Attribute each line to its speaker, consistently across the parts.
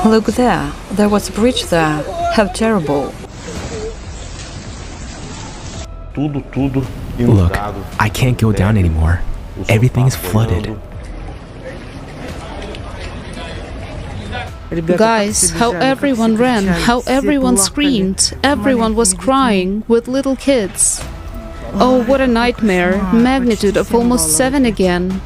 Speaker 1: Look there. There was a bridge there. How terrible.
Speaker 2: Look, I can't go down anymore. Everything is flooded.
Speaker 3: Guys, how everyone ran, how everyone screamed, everyone was crying, with little kids. Oh, what a nightmare, magnitude of almost 7 again.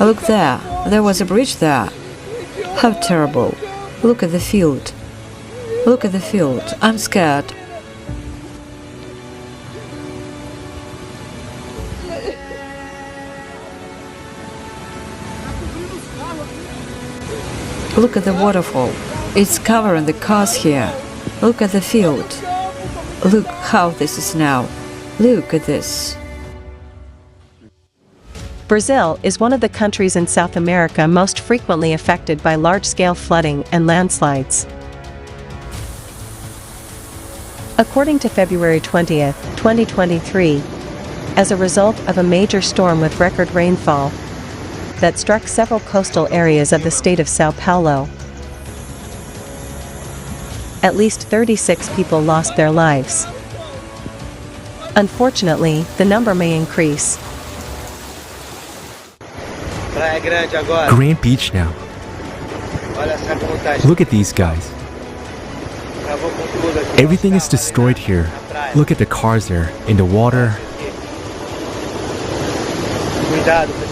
Speaker 1: Look there. There was a bridge there. How terrible. Look at the field. Look at the field. I'm scared. Look at the waterfall. It's covering the cars here. Look at the field. Look how this is now. Look at this.
Speaker 4: Brazil is one of the countries in South America most frequently affected by large-scale flooding and landslides. According to February 20, 2023, as a result of a major storm with record rainfall that struck several coastal areas of the state of São Paulo, at least 36 people lost their lives. Unfortunately, the number may increase.
Speaker 2: Grand Beach now. Look at these guys. Everything is destroyed here. Look at the cars there, in the water.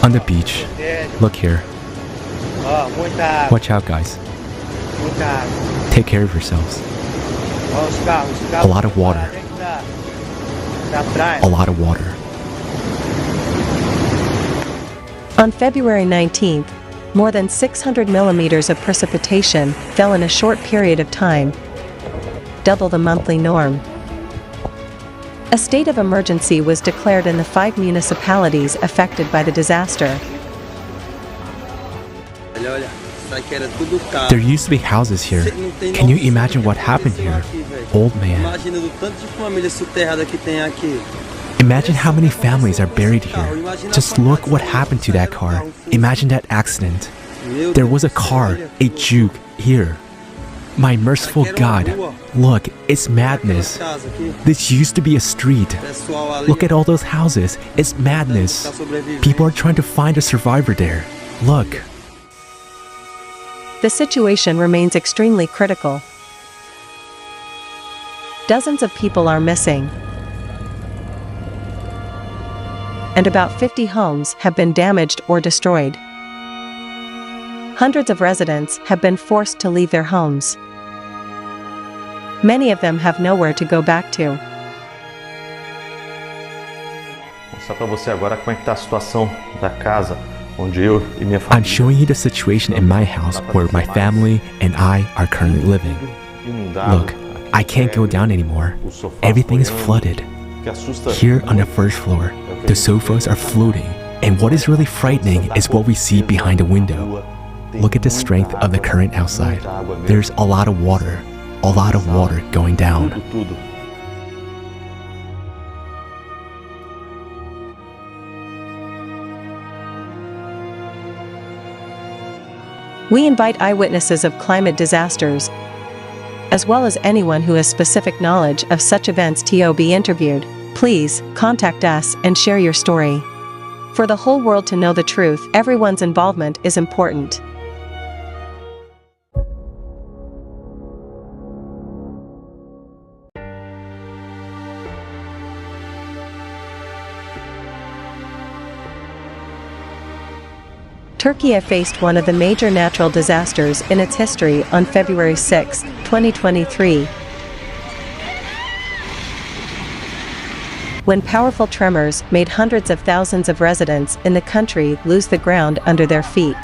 Speaker 2: On the beach. Look here. Watch out, guys. Take care of yourselves. A lot of water. A lot of water.
Speaker 4: On February 19th, more than 600 millimeters of precipitation fell in a short period of time, double the monthly norm. A state of emergency was declared in the 5 municipalities affected by the disaster.
Speaker 2: There used to be houses here. Can you imagine what happened here? Old man. Imagine how many families are buried here. Just look what happened to that car. Imagine that accident. There was a car, a juke, here. My merciful God. Look, it's madness. This used to be a street. Look at all those houses. It's madness. People are trying to find a survivor there. Look.
Speaker 4: The situation remains extremely critical. Dozens of people are missing, and about 50 homes have been damaged or destroyed. Hundreds of residents have been forced to leave their homes. Many of them have nowhere to go back to.
Speaker 2: I'm showing you the situation in my house where my family and I are currently living. Look, I can't go down anymore. Everything is flooded. Here on the first floor, the sofas are floating, and what is really frightening is what we see behind the window. Look at the strength of the current outside. There's a lot of water going down.
Speaker 4: We invite eyewitnesses of climate disasters, as well as anyone who has specific knowledge of such events to be interviewed. Please contact us and share your story. For the whole world to know the truth, everyone's involvement is important. Turkey faced one of the major natural disasters in its history on February 6, 2023, when powerful tremors made hundreds of thousands of residents in the country lose the ground under their feet.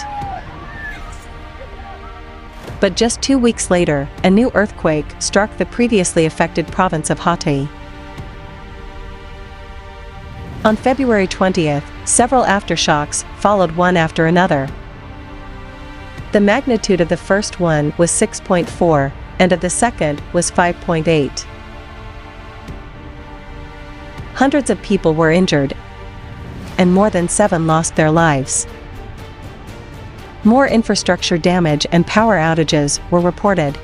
Speaker 4: But just 2 weeks later, a new earthquake struck the previously affected province of Hatay. On February 20th, several aftershocks followed one after another. The magnitude of the first one was 6.4, and of the second was 5.8. Hundreds of people were injured, and more than 7 lost their lives. More infrastructure damage and power outages were reported.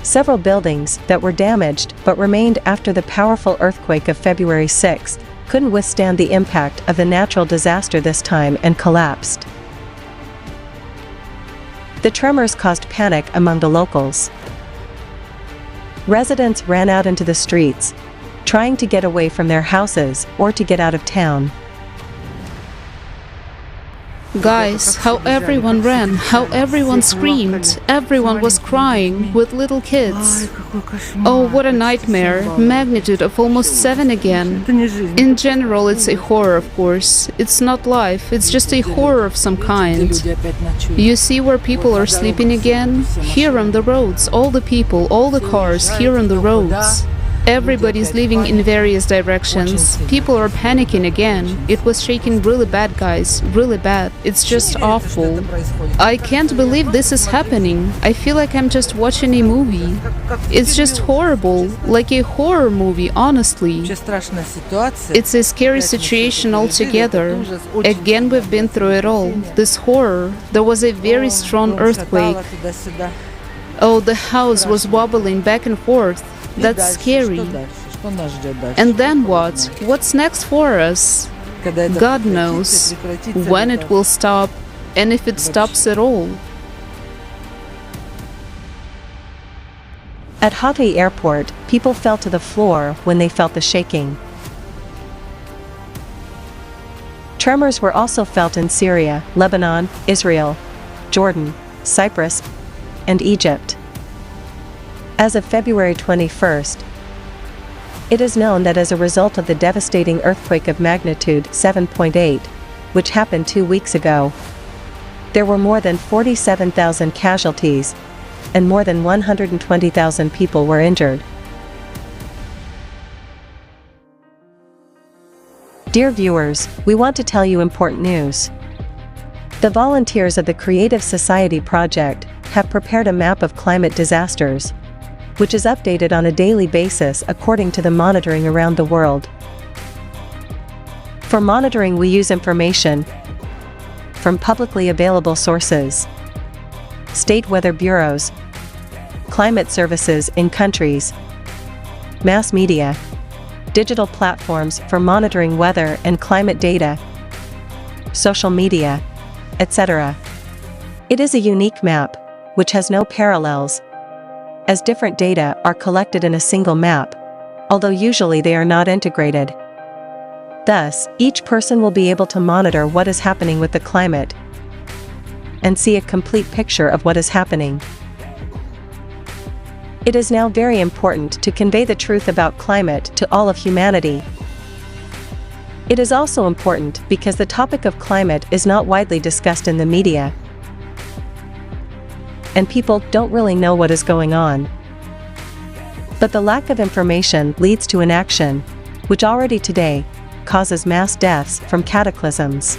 Speaker 4: Several buildings that were damaged but remained after the powerful earthquake of February 6 couldn't withstand the impact of the natural disaster this time and collapsed. The tremors caused panic among the locals. Residents ran out into the streets, trying to get away from their houses or to get out of town.
Speaker 3: Guys, how everyone ran, how everyone screamed, everyone was crying, with little kids. Oh, what a nightmare, magnitude of almost 7 again. In general, it's a horror, of course. It's not life, it's just a horror of some kind. You see where people are sleeping again? Here on the roads, all the people, all the cars, here on the roads. Everybody's leaving in various directions. People are panicking again. It was shaking really bad, guys. Really bad. It's just awful. I can't believe this is happening. I feel like I'm just watching a movie. It's just horrible. Like a horror movie, honestly. It's a scary situation altogether. Again, we've been through it all. This horror. There was a very strong earthquake. Oh, the house was wobbling back and forth. That's scary. And then what? What's next for us? God knows when it will stop, and if it stops at all.
Speaker 4: At Hatay airport, people fell to the floor when they felt the shaking. Tremors were also felt in Syria, Lebanon, Israel, Jordan, Cyprus, and Egypt. As of February 21st, it is known that as a result of the devastating earthquake of magnitude 7.8, which happened 2 weeks ago, there were more than 47,000 casualties, and more than 120,000 people were injured. Dear viewers, we want to tell you important news. The volunteers of the Creative Society Project have prepared a map of climate disasters, which is updated on a daily basis according to the monitoring around the world. For monitoring, we use information from publicly available sources, state weather bureaus, climate services in countries, mass media, digital platforms for monitoring weather and climate data, social media, etc. It is a unique map, which has no parallels, as different data are collected in a single map, although usually they are not integrated. Thus, each person will be able to monitor what is happening with the climate and see a complete picture of what is happening. It is now very important to convey the truth about climate to all of humanity. It is also important because the topic of climate is not widely discussed in the media, and people don't really know what is going on. But the lack of information leads to inaction, which already today causes mass deaths from cataclysms.